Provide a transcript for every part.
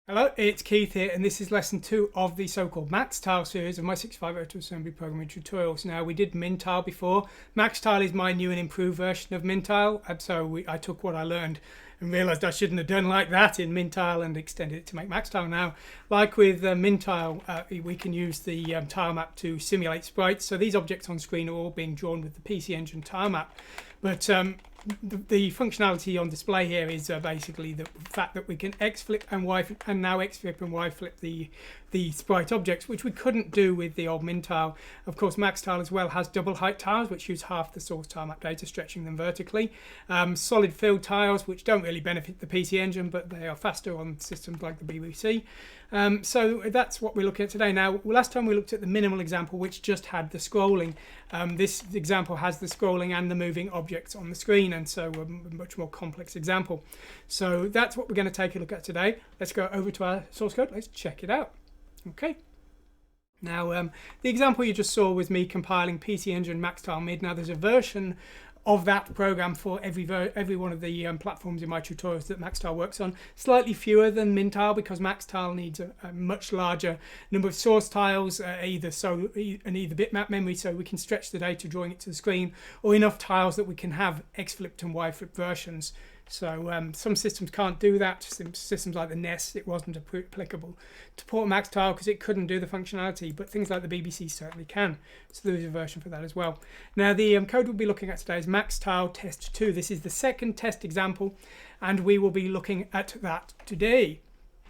Hello, it's Keith here, and this is lesson 2 of the so-called MaxTile series of my 6502 assembly programming tutorials. Now, we did MinTile before. MaxTile is my new and improved version of MinTile, and so I took what I learned and realized I shouldn't have done like that in MinTile and extended it to make MaxTile. Now, like with MinTile, we can use the tilemap to simulate sprites. So these objects on screen are all being drawn with the PC Engine tilemap. But the functionality on display here is basically the fact that we can X-flip and Y-flip, and now X-flip and Y-flip the sprite objects, which we couldn't do with the old MinTile. Of course, MaxTile as well has double height tiles, which use half the source tilemap data, stretching them vertically. Solid field tiles, which don't really benefit the PC Engine, but they are faster on systems like the BBC. So that's what we're looking at today. Now, last time we looked at the minimal example, which just had the scrolling. This example has the scrolling and the moving objects on the screen, and so a much more complex example. So that's what we're going to take a look at today. Let's go over to our source code. Let's check it out. Okay. Now, the example you just saw was me compiling PC Engine MaxTile Mid. Now, there's a version of that program for every one of the platforms in my tutorials that MaxTile works on. Slightly fewer than MinTile because MaxTile needs a much larger number of source tiles, either bitmap memory, so we can stretch the data drawing it to the screen, or enough tiles that we can have X-flipped and Y-flipped versions. So some systems can't do that. Some systems like the NES, it wasn't applicable to port MaxTile because it couldn't do the functionality, but things like the BBC certainly can. So there is a version for that as well. Now, the code we'll be looking at today is MaxTile test 2. This is the second test example, and we will be looking at that today.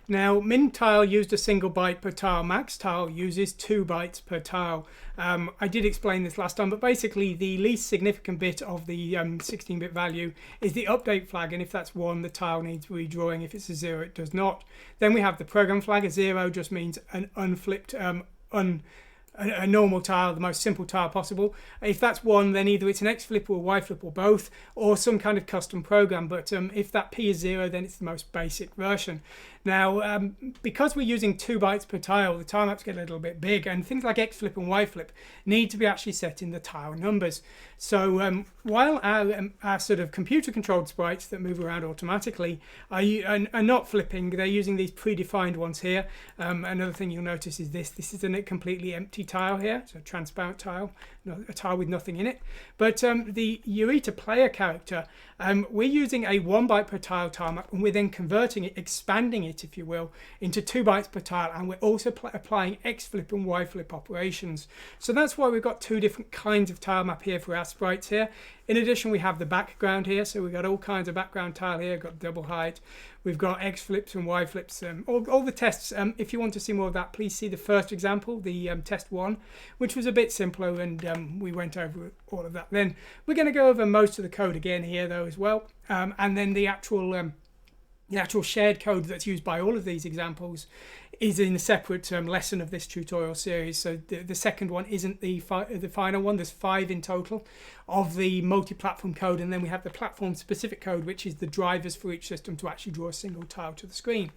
Now, MinTile used a single byte per tile. MaxTile uses 2 bytes per tile. I did explain this last time, but basically the least significant bit of the 16-bit value is the update flag, and if that's 1, the tile needs redrawing. If it's a 0, it does not. Then we have the program flag. A 0 just means an unflipped, a normal tile, the most simple tile possible. If that's 1, then either it's an X-flip or Y-flip or both, or some kind of custom program. But if that P is 0, then it's the most basic version. Now, because we're using 2 bytes per tile, the tilemaps get a little bit big, and things like X-flip and Y-flip need to be actually set in the tile numbers. So while our sort of computer-controlled sprites that move around automatically are not flipping, they're using these predefined ones here. Another thing you'll notice is this is a completely empty tile here, so a transparent tile, a tile with nothing in it. But the Eureka player character, we're using a 1 byte per tile tilemap, and we're then converting it, expanding it, if you will, into 2 bytes per tile, and we're also applying X-flip and Y-flip operations. So that's why we've got 2 different kinds of tilemap here for our sprites here. In addition, we have the background here, so we've got all kinds of background tile here. We've got double height, we've got X-flips and Y-flips, all the tests. If you want to see more of that, please see the first example, the test 1, which was a bit simpler, and we went over all of that. Then we're going to go over most of the code again here, though, as well, and then the actual shared code that's used by all of these examples is in a separate lesson of this tutorial series. So the second one isn't the final one. There's 5 in total of the multi-platform code, and then we have the platform-specific code, which is the drivers for each system to actually draw a single tile to the screen.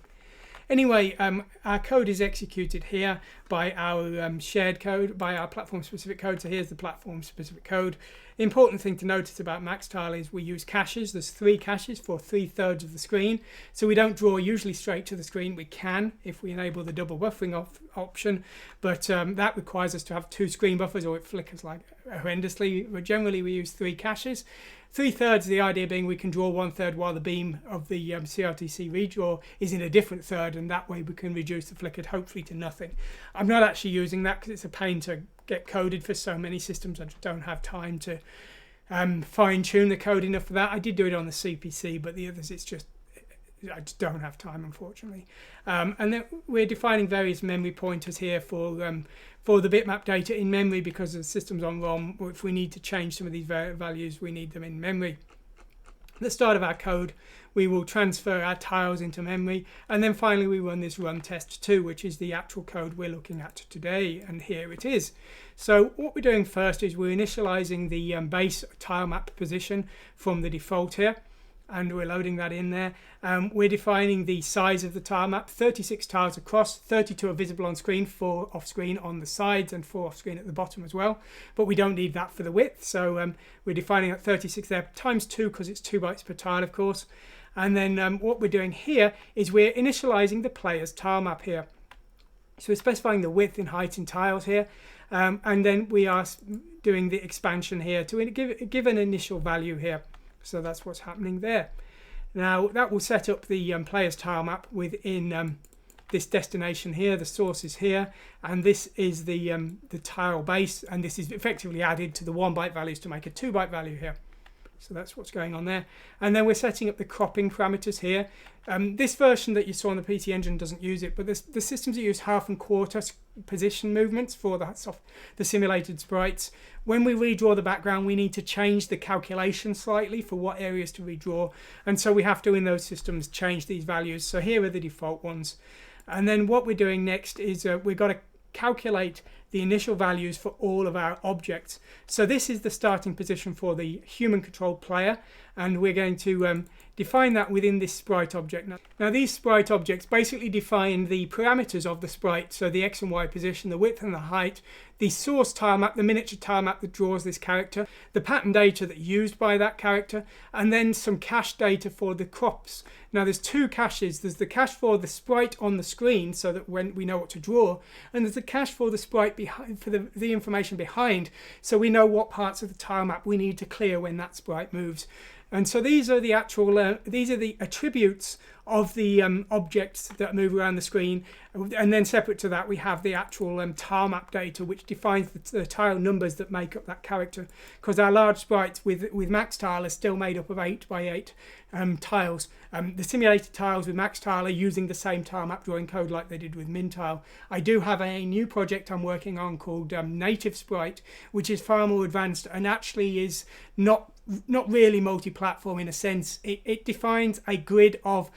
Anyway, our code is executed here by our shared code, by our platform-specific code. So here's the platform-specific code. The important thing to notice about MaxTile is we use caches. There's 3 caches for 3/3 of the screen. So we don't draw usually straight to the screen. We can if we enable the double buffering option, but that requires us to have 2 screen buffers, or it flickers like horrendously. But generally we use 3 caches. 3/3, the idea being we can draw 1/3 while the beam of the CRTC redraw is in a different third, and that way we can reduce the flicker hopefully to nothing. I'm not actually using that because it's a pain to get coded for so many systems. I just don't have time to fine-tune the code enough for that. I did do it on the CPC, but the others, I just don't have time, unfortunately. And then we're defining various memory pointers here for the bitmap data in memory, because the system's on ROM. If we need to change some of these values, we need them in memory. At the start of our code, we will transfer our tiles into memory, and then finally we run this run test 2, which is the actual code we're looking at today, and here it is. So what we're doing first is we're initializing the base tilemap position from the default here, and we're loading that in there. We're defining the size of the tilemap, 36 tiles across, 32 are visible on screen, 4 off screen on the sides, and 4 off screen at the bottom as well. But we don't need that for the width, so we're defining at 36 there, times 2 because it's 2 bytes per tile, of course. And then what we're doing here is we're initializing the player's tile map here. So we're specifying the width and height in tiles here, and then we are doing the expansion here to give an initial value here. So that's what's happening there. Now that will set up the player's tile map within this destination here. The source is here, and this is the tile base, and this is effectively added to the 1 byte values to make a 2 byte value here. So that's what's going on there. And then we're setting up the cropping parameters here. This version that you saw on the PC Engine doesn't use it, but the systems that use half and quarter position movements for the simulated sprites. When we redraw the background, we need to change the calculation slightly for what areas to redraw. And so we have to, in those systems, change these values. So here are the default ones. And then what we're doing next is we've got to calculate the initial values for all of our objects. So this is the starting position for the human controlled player, and we're going to define that within this sprite object. Now these sprite objects basically define the parameters of the sprite, so the X and Y position, the width and the height, the source tile map, the miniature tile map that draws this character, the pattern data that's used by that character, and then some cache data for the crops. Now there's two caches. There's the cache for the sprite on the screen, so that when we know what to draw, and there's the cache for the sprite behind, for the information behind, so we know what parts of the tile map we need to clear when that sprite moves. And so these are the actual these are the attributes of the objects that move around the screen, and then separate to that we have the actual tile map data, which defines the tile numbers that make up that character, because our large sprites with MaxTile are still made up of 8 by 8 tiles. The simulated tiles with MaxTile are using the same tile map drawing code like they did with MinTile. I do have a new project I'm working on called Native Sprite, which is far more advanced and actually is not really multi-platform in a sense. It defines a grid of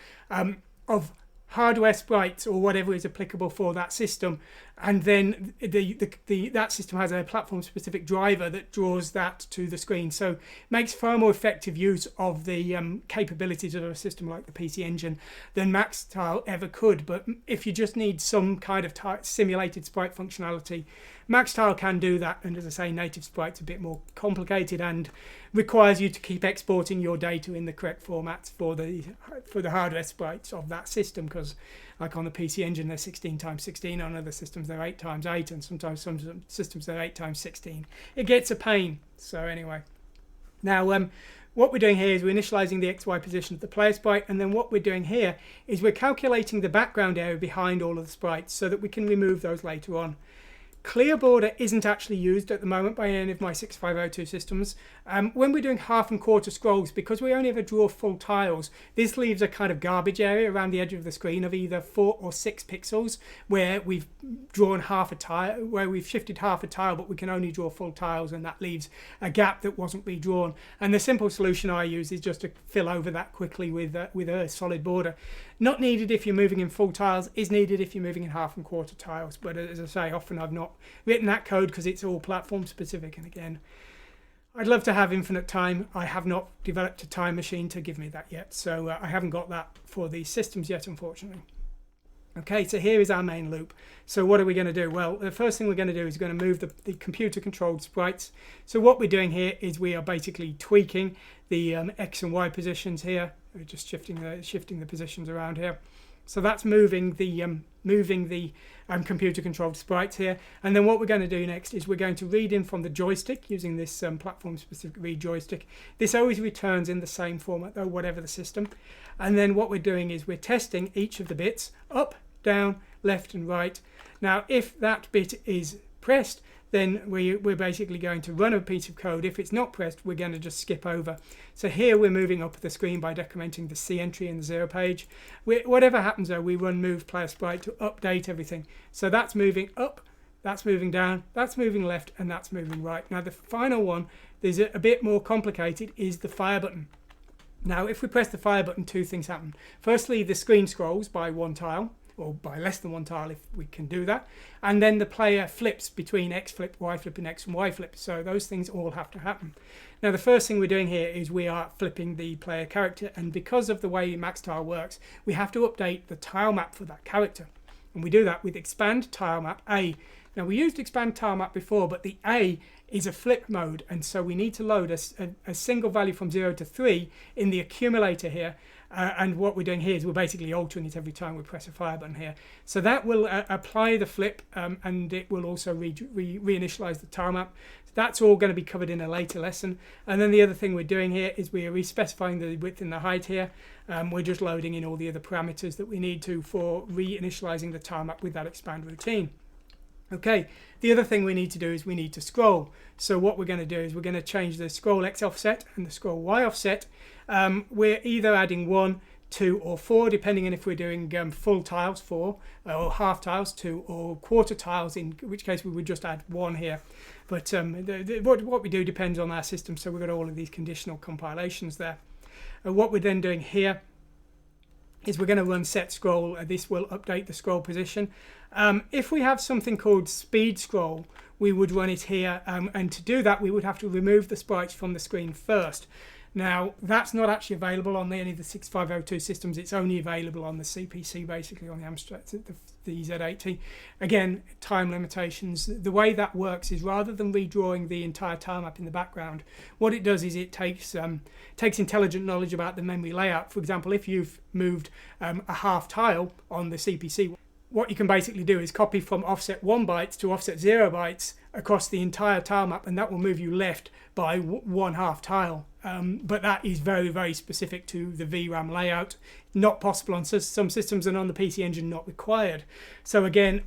hardware sprites or whatever is applicable for that system, and then that system has a platform specific driver that draws that to the screen, so makes far more effective use of the capabilities of a system like the PC Engine than MaxTile ever could. But if you just need some kind of simulated sprite functionality, MaxTile can do that, and as I say, Native Sprite's a bit more complicated and requires you to keep exporting your data in the correct formats for the hardware sprites of that system, because like on the PC Engine they're 16x16, on other systems they're 8x8, and sometimes some systems they're 8x16. It gets a pain. So anyway, now what we're doing here is we're initializing the XY position of the player sprite, and then what we're doing here is we're calculating the background area behind all of the sprites so that we can remove those later on. Clear border isn't actually used at the moment by any of my 6502 systems. When we're doing half and quarter scrolls, because we only ever draw full tiles, this leaves a kind of garbage area around the edge of the screen of either 4 or 6 pixels where we've drawn half a tile, where we've shifted half a tile, but we can only draw full tiles, and that leaves a gap that wasn't redrawn. And the simple solution I use is just to fill over that quickly with a solid border. Not needed if you're moving in full tiles, is needed if you're moving in half and quarter tiles. But as I say, often I've not written that code because it's all platform specific. And again, I'd love to have infinite time. I have not developed a time machine to give me that yet. So I haven't got that for these systems yet, unfortunately. Okay, so here is our main loop. So what are we going to do? Well, the first thing we're going to do is we're going to move the computer-controlled sprites. So what we're doing here is we are basically tweaking the X and Y positions here. We're just shifting the positions around here. So that's moving the computer-controlled sprites here. And then what we're going to do next is we're going to read in from the joystick using this platform-specific read joystick. This always returns in the same format, though, whatever the system. And then what we're doing is we're testing each of the bits, up, down, left, and right. Now, if that bit is pressed, then we're basically going to run a piece of code. If it's not pressed, we're going to just skip over. So here we're moving up the screen by decrementing the C entry in the 0 page. Whatever happens though, we run move player sprite to update everything. So that's moving up, that's moving down, that's moving left, and that's moving right. Now the final one, there's a bit more complicated, is the fire button. Now if we press the fire button, two things happen. Firstly, the screen scrolls by 1 tile, or by less than 1 tile if we can do that, and then the player flips between X flip, Y flip, and X and Y flip. So those things all have to happen. Now the first thing we're doing here is we are flipping the player character, and because of the way MaxTile works, we have to update the tile map for that character, and we do that with expand tile map A. Now we used expand tile map before, but the A is a flip mode, and so we need to load a single value from 0 to 3 in the accumulator here. and what we're doing here is we're basically altering it every time we press a fire button here. So that will apply the flip, and it will also reinitialize the tile map. That's all going to be covered in a later lesson. And then the other thing we're doing here is we are respecifying the width and the height here. We're just loading in all the other parameters that we need to for reinitializing the tile map with that expand routine. Okay, the other thing we need to do is we need to scroll. So what we're going to do is we're going to change the scroll X offset and the scroll Y offset. We're either adding 1, 2 or 4, depending on if we're doing full tiles 4, or half tiles 2, or quarter tiles, in which case we would just add 1 here. But what we do depends on our system, so we've got all of these conditional compilations there. What we're then doing here is we're going to run set scroll. This will update the scroll position. If we have something called speed scroll, we would run it here, and to do that we would have to remove the sprites from the screen first. Now that's not actually available on any of the 6502 systems. It's only available on the CPC, basically on the Amstrad, the Z80. Again, time limitations. The way that works is rather than redrawing the entire tile map in the background, what it does is it takes intelligent knowledge about the memory layout. For example, if you've moved a half tile on the CPC, what you can basically do is copy from offset 1 bytes to offset 0 bytes across the entire tile map, and that will move you left by 1/2 tile. But that is very, very specific to the VRAM layout. Not possible on some systems, and on the PC Engine not required. So again,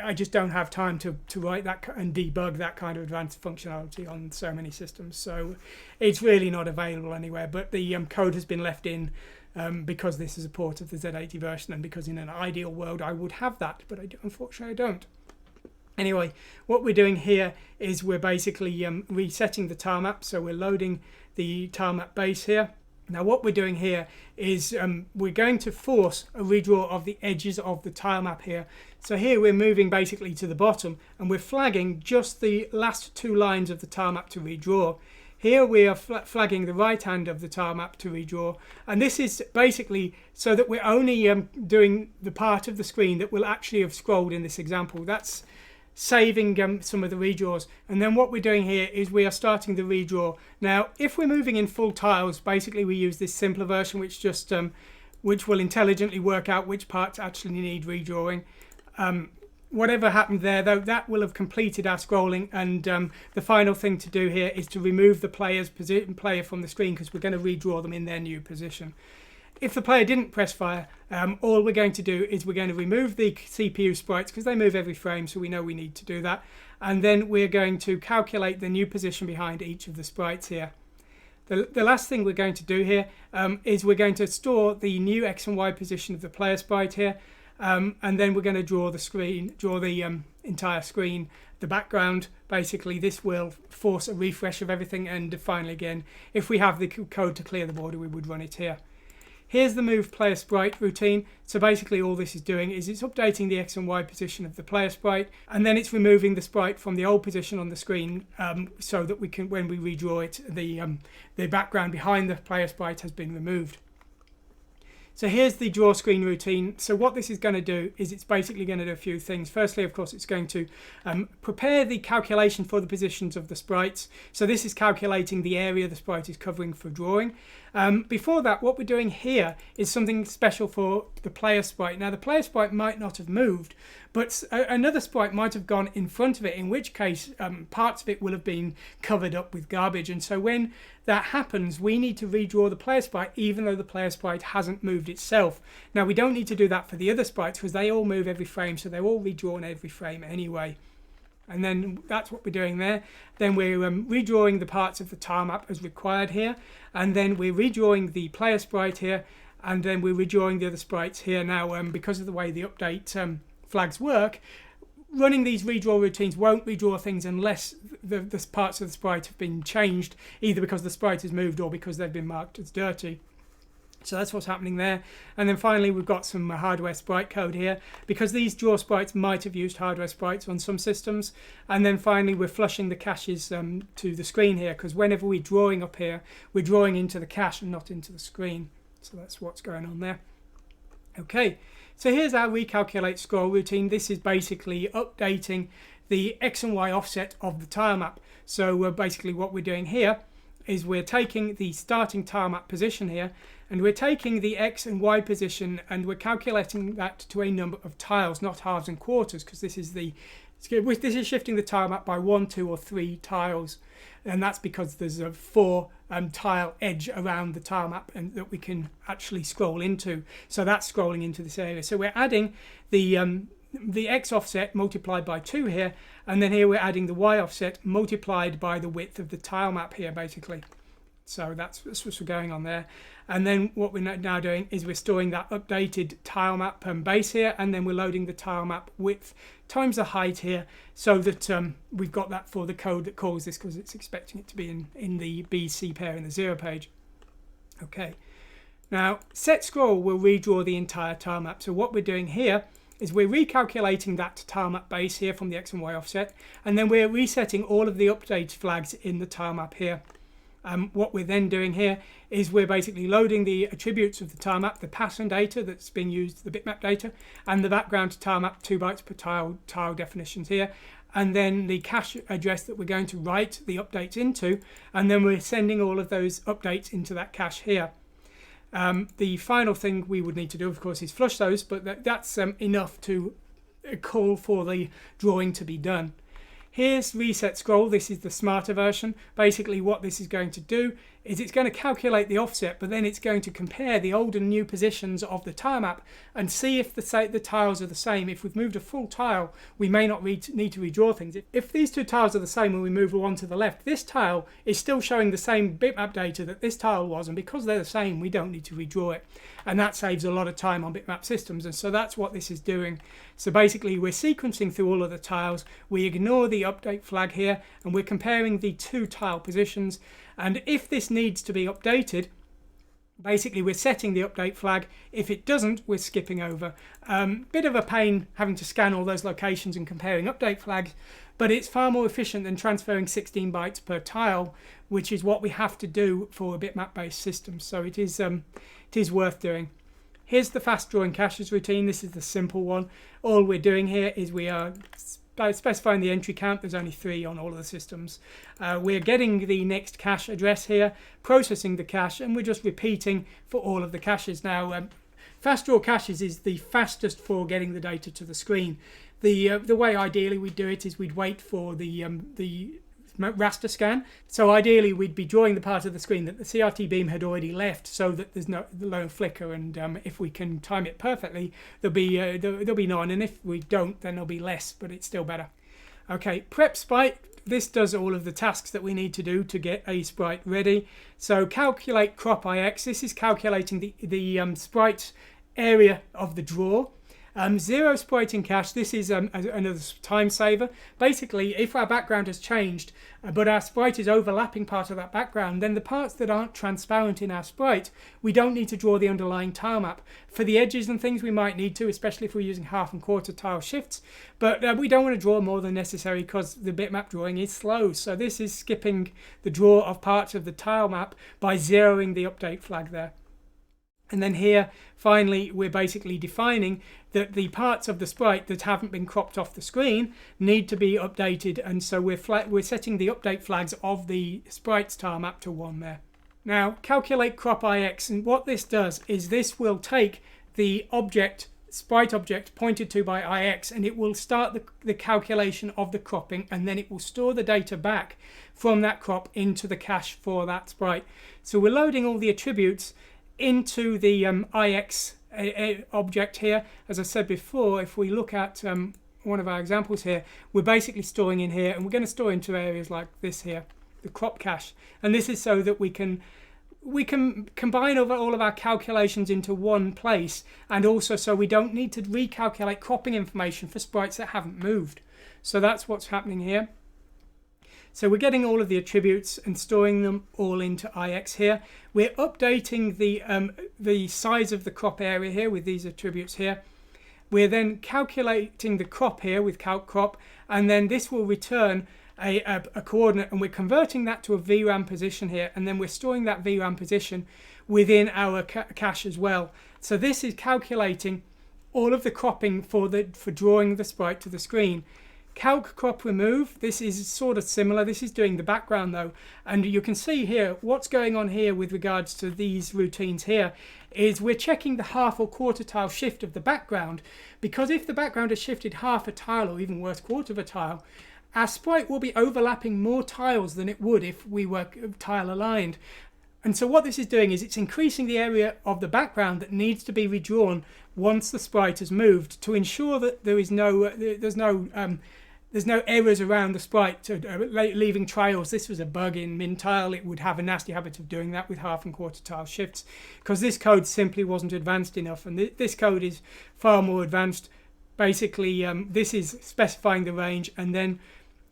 I just don't have time to write that and debug that kind of advanced functionality on so many systems. So it's really not available anywhere, but the code has been left in because this is a port of the Z80 version, and because in an ideal world I would have that, but unfortunately I don't. Anyway, what we're doing here is we're basically resetting the tile map. So we're loading the tile map base here. Now what we're doing here is we're going to force a redraw of the edges of the tile map here. So here we're moving basically to the bottom, and we're flagging just the last 2 lines of the tile map to redraw. Here we are flagging the right hand of the tile map to redraw, and this is basically so that we're only doing the part of the screen that will actually have scrolled in this example. That's saving some of the redraws. And then what we're doing here is we are starting the redraw. Now if we're moving in full tiles, basically we use this simpler version which just which will intelligently work out which parts actually need redrawing. Whatever happened there, though, that will have completed our scrolling, and the final thing to do here is to remove the player from the screen, because we're going to redraw them in their new position. If the player didn't press fire, all we're going to do is we're going to remove the CPU sprites, because they move every frame, so we know we need to do that. And then we're going to calculate the new position behind each of the sprites here. The last thing we're going to do here is we're going to store the new X and Y position of the player sprite here. And then we're going to draw the entire screen, the background. Basically this will force a refresh of everything, and finally again, if we have the code to clear the border, we would run it here. Here's the move player sprite routine. So basically all this is doing is it's updating the X and Y position of the player sprite, and then it's removing the sprite from the old position on the screen, so that we can, when we redraw it, the background behind the player sprite has been removed. So here's the draw screen routine. So what this is going to do is it's basically going to do a few things. Firstly, of course, it's going to prepare the calculation for the positions of the sprites. So this is calculating the area the sprite is covering for drawing. Before that, what we're doing here is something special for the player sprite. Now the player sprite might not have moved, but another sprite might have gone in front of it, in which case parts of it will have been covered up with garbage. And so when that happens, we need to redraw the player sprite even though the player sprite hasn't moved itself. Now we don't need to do that for the other sprites because they all move every frame, so they're all redrawn every frame anyway. And then that's what we're doing there. Then we're redrawing the parts of the tile map as required here, and then we're redrawing the player sprite here, and then we're redrawing the other sprites here. Now because of the way the update flags work, running these redraw routines won't redraw things unless the parts of the sprite have been changed, either because the sprite has moved or because they've been marked as dirty. So that's what's happening there. And then finally we've got some hardware sprite code here, because these draw sprites might have used hardware sprites on some systems. And then finally we're flushing the caches to the screen here, because whenever we're drawing up here, we're drawing into the cache and not into the screen. So that's what's going on there. Okay, so here's our recalculate scroll routine. This is basically updating the X and Y offset of the tile map. So basically what we're doing here is we're taking the starting tile map position here, and we're taking the X and Y position and we're calculating that to a number of tiles, not halves and quarters, because this is shifting the tile map by 1, 2 or 3 tiles, and that's because there's a 4 tile edge around the tile map and that we can actually scroll into. So that's scrolling into this area. So we're adding the X offset multiplied by 2 here, and then here we're adding the Y offset multiplied by the width of the tile map here, basically. So that's what's going on there. And then what we're now doing is we're storing that updated tile map base here, and then we're loading the tile map width times the height here, so that we've got that for the code that calls this, because it's expecting it to be in the BC pair in the 0 page. Okay, now set scroll will redraw the entire tile map. So what we're doing here is we're recalculating that tile map base here from the X and Y offset, and then we're resetting all of the update flags in the tile map here. What we're then doing here is we're basically loading the attributes of the tile map, the pattern data that's being used, the bitmap data, and the background tile map 2 bytes per tile definitions here, and then the cache address that we're going to write the updates into, and then we're sending all of those updates into that cache here. The final thing we would need to do, of course, is flush those, but that's enough to call for the drawing to be done. Here's reset scroll. This is the smarter version. Basically what this is going to do is it's going to calculate the offset, but then it's going to compare the old and new positions of the tile map and see if the tiles are the same. If we've moved a full tile, we may not need to redraw things. If these 2 tiles are the same when we move one to the left, this tile is still showing the same bitmap data that this tile was, and because they're the same, we don't need to redraw it. And that saves a lot of time on bitmap systems, and so that's what this is doing. So basically we're sequencing through all of the tiles, we ignore the update flag here, and we're comparing the 2 tile positions. And if this needs to be updated, basically we're setting the update flag. If it doesn't, we're skipping over. Bit of a pain having to scan all those locations and comparing update flags, but it's far more efficient than transferring 16 bytes per tile, which is what we have to do for a bitmap based system. So it is worth doing. Here's the fast drawing caches routine. This is the simple one. All we're doing here is we are specifying the entry count. There's only 3 on all of the systems. We're getting the next cache address here, processing the cache, and we're just repeating for all of the caches. Now, fast draw caches is the fastest for getting the data to the screen. The way ideally we'd do it is we'd wait for the raster scan. So ideally we'd be drawing the part of the screen that the CRT beam had already left, so that there's no flicker, and if we can time it perfectly, there'll be none, and if we don't, then there'll be less, but it's still better. Okay, prep sprite. This does all of the tasks that we need to do to get a sprite ready. So calculate crop IX. This is calculating the sprite area of the draw. 0 sprite in cache. This is another time saver. Basically, if our background has changed, but our sprite is overlapping part of that background, then the parts that aren't transparent in our sprite, we don't need to draw the underlying tile map. For the edges and things we might need to, especially if we're using half and quarter tile shifts, but we don't want to draw more than necessary because the bitmap drawing is slow. So this is skipping the draw of parts of the tile map by zeroing the update flag there. And then here, finally, we're basically defining that the parts of the sprite that haven't been cropped off the screen need to be updated, and so we're setting the update flags of the sprite's tile map to 1 there. Now, calculate crop IX, and what this does is this will take the sprite object pointed to by IX, and it will start the calculation of the cropping, and then it will store the data back from that crop into the cache for that sprite. So we're loading all the attributes into the IX object here. As I said before, if we look at one of our examples here, we're basically storing in here, and we're going to store into areas like this here, the crop cache. And this is so that we can combine all of our calculations into one place, and also so we don't need to recalculate cropping information for sprites that haven't moved. So that's what's happening here. So we're getting all of the attributes and storing them all into IX here. We're updating the size of the crop area here with these attributes here. We're then calculating the crop here with calc crop, and then this will return a coordinate, and we're converting that to a VRAM position here, and then we're storing that VRAM position within our cache as well. So this is calculating all of the cropping for drawing the sprite to the screen. Calc crop remove, this is sort of similar. This is doing the background though, and you can see here what's going on here with regards to these routines here is we're checking the half or quarter tile shift of the background, because if the background is shifted half a tile or even worse quarter of a tile, our sprite will be overlapping more tiles than it would if we were tile aligned. And so what this is doing is it's increasing the area of the background that needs to be redrawn once the sprite has moved, to ensure that there is there's no errors around the sprite, leaving trails. This was a bug in MinTile. It would have a nasty habit of doing that with half and quarter tile shifts, because this code simply wasn't advanced enough, and this code is far more advanced. Basically, this is specifying the range, and then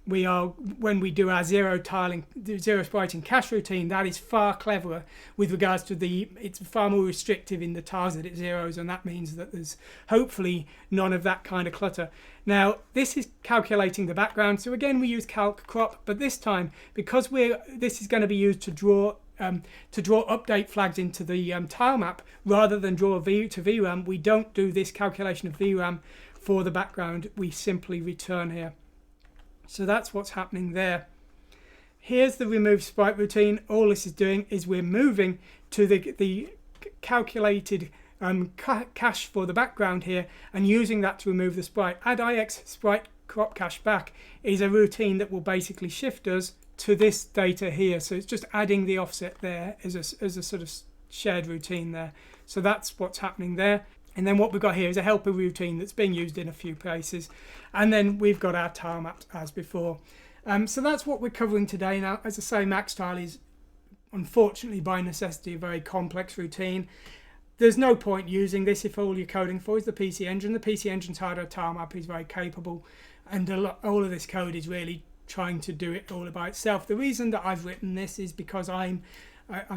when we do our zero sprite and cache routine, that is far cleverer with regards to it's far more restrictive in the tiles that it zeros, and that means that there's hopefully none of that kind of clutter. Now this is calculating the background, so again we use calc crop, but this time, because this is going to be used to draw update flags into the tile map rather than draw to VRAM, we don't do this calculation of VRAM for the background. We simply return here. So that's what's happening there. Here's the remove sprite routine. All this is doing is we're moving to the calculated cache for the background here and using that to remove the sprite. Add IX sprite crop cache back is a routine that will basically shift us to this data here. So it's just adding the offset there as a sort of shared routine there. So that's what's happening there. And then what we've got here is a helper routine that's being used in a few places. And then we've got our tile maps as before. So that's what we're covering today. Now, as I say, MaxTile is unfortunately by necessity a very complex routine. There's no point using this if all you're coding for is the PC Engine. The PC Engine's hardware tile map is very capable, and all of this code is really trying to do it all by itself. The reason that I've written this is because I'm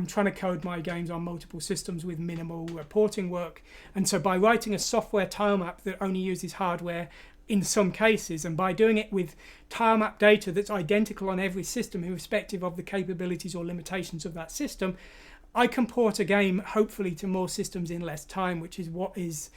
trying to code my games on multiple systems with minimal porting work, and so by writing a software tile map that only uses hardware in some cases, and by doing it with tile map data that's identical on every system irrespective of the capabilities or limitations of that system, I can port a game hopefully to more systems in less time, which is what is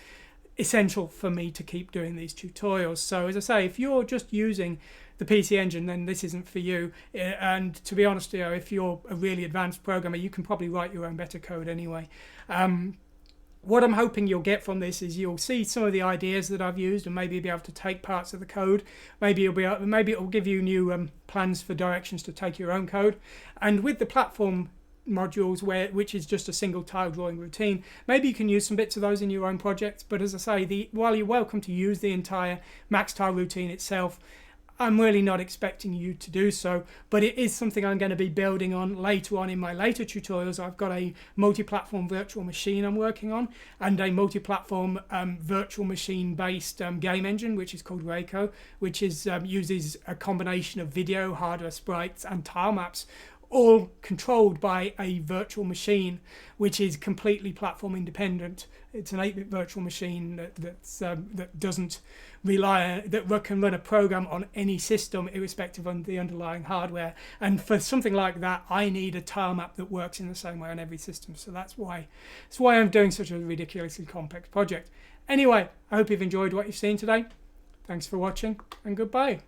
essential for me to keep doing these tutorials. So as I say, if you're just using the PC Engine, then this isn't for you. And to be honest, if you're a really advanced programmer, you can probably write your own better code anyway. What I'm hoping you'll get from this is you'll see some of the ideas that I've used, and maybe be able to take parts of the code. Maybe it will give you new plans for directions to take your own code. And with the platform modules, which is just a single tile drawing routine, maybe you can use some bits of those in your own projects. But as I say, while you're welcome to use the entire MaxTile routine itself, I'm really not expecting you to do so, but it is something I'm going to be building on later on in my later tutorials. I've got a multi-platform virtual machine I'm working on, and a multi-platform virtual machine based game engine, which is called Reiko, which uses a combination of video, hardware sprites and tile maps, all controlled by a virtual machine, which is completely platform independent. It's an 8-bit virtual machine that doesn't rely that can run a program on any system irrespective of the underlying hardware. And for something like that, I need a tile map that works in the same way on every system. So that's why I'm doing such a ridiculously complex project. Anyway, I hope you've enjoyed what you've seen today. Thanks for watching, and goodbye.